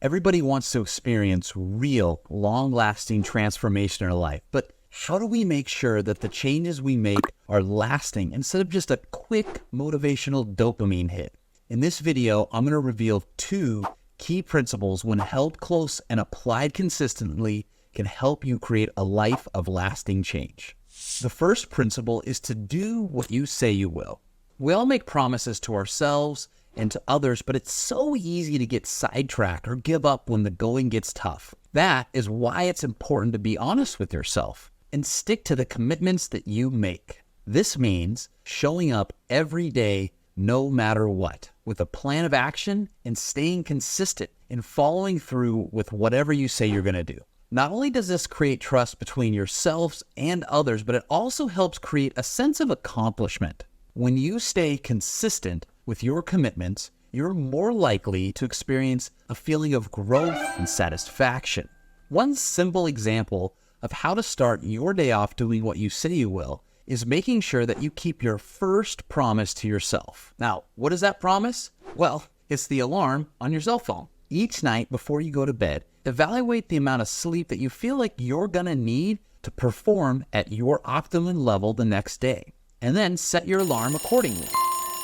Everybody wants to experience real, long-lasting transformation in their life, but how do we make sure that the changes we make are lasting instead of just a quick motivational dopamine hit? In this video, I'm going to reveal 2 key principles when held close and applied consistently can help you create a life of lasting change. The first principle is to do what you say you will. We all make promises to ourselves and to others, but it's so easy to get sidetracked or give up when the going gets tough. That is why it's important to be honest with yourself and stick to the commitments that you make. This means showing up every day, no matter what, with a plan of action and staying consistent in following through with whatever you say you're going to do. Not only does this create trust between yourselves and others, but it also helps create a sense of accomplishment. When you stay consistent with your commitments, you're more likely to experience a feeling of growth and satisfaction. One simple example of how to start your day off doing what you say you will is making sure that you keep your first promise to yourself. Now, what is that promise? Well, it's the alarm on your cell phone. Each night before you go to bed, evaluate the amount of sleep that you feel like you're gonna need to perform at your optimum level the next day, and then set your alarm accordingly.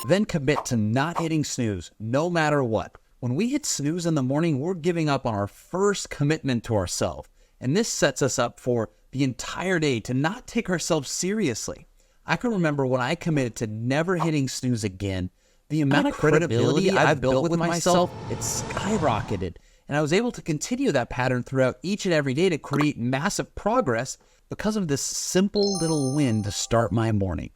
Then commit to not hitting snooze, no matter what. When we hit snooze in the morning, we're giving up on our first commitment to ourselves. And this sets us up for the entire day to not take ourselves seriously. I can remember when I committed to never hitting snooze again, the amount of credibility I've built with myself, it skyrocketed. And I was able to continue that pattern throughout each and every day to create massive progress because of this simple little win to start my morning.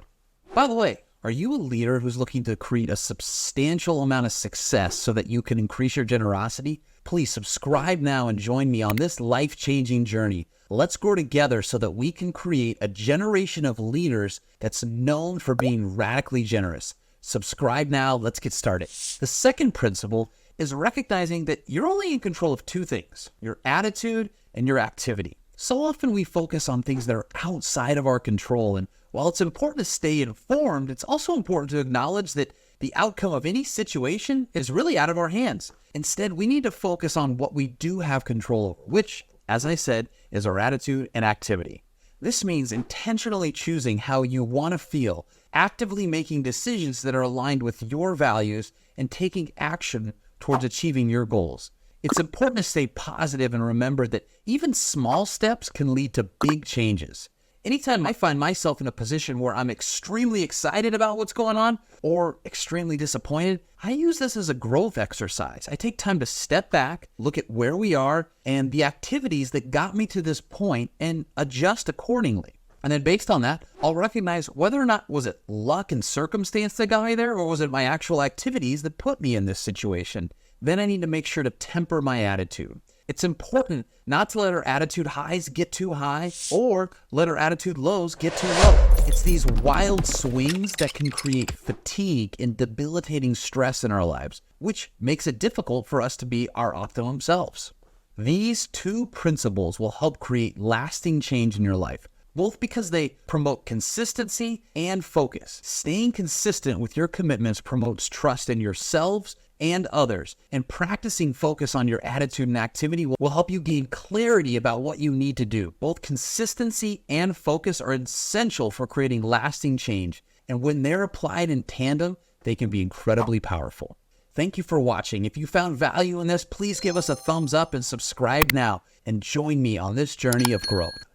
By the way, are you a leader who's looking to create a substantial amount of success so that you can increase your generosity? Please subscribe now and join me on this life-changing journey. Let's grow together so that we can create a generation of leaders that's known for being radically generous. Subscribe now, let's get started. The second principle is recognizing that you're only in control of 2 things, your attitude and your activity. So often we focus on things that are outside of our control, and while it's important to stay informed, it's also important to acknowledge that the outcome of any situation is really out of our hands. Instead, we need to focus on what we do have control over, which, as I said, is our attitude and activity. This means intentionally choosing how you want to feel, actively making decisions that are aligned with your values, and taking action towards achieving your goals. It's important to stay positive and remember that even small steps can lead to big changes. Anytime I find myself in a position where I'm extremely excited about what's going on or extremely disappointed, I use this as a growth exercise. I take time to step back, look at where we are and the activities that got me to this point and adjust accordingly. And then based on that, I'll recognize whether or not was it luck and circumstance that got me there, or was it my actual activities that put me in this situation. Then I need to make sure to temper my attitude. It's important not to let our attitude highs get too high or let our attitude lows get too low. It's these wild swings that can create fatigue and debilitating stress in our lives, which makes it difficult for us to be our optimum selves. These 2 principles will help create lasting change in your life, both because they promote consistency and focus. Staying consistent with your commitments promotes trust in yourselves and others, and practicing focus on your attitude and activity will help you gain clarity about what you need to do. Both consistency and focus are essential for creating lasting change, and when they're applied in tandem, they can be incredibly powerful. Thank you for watching. If you found value in this, please give us a thumbs up and subscribe now, and join me on this journey of growth.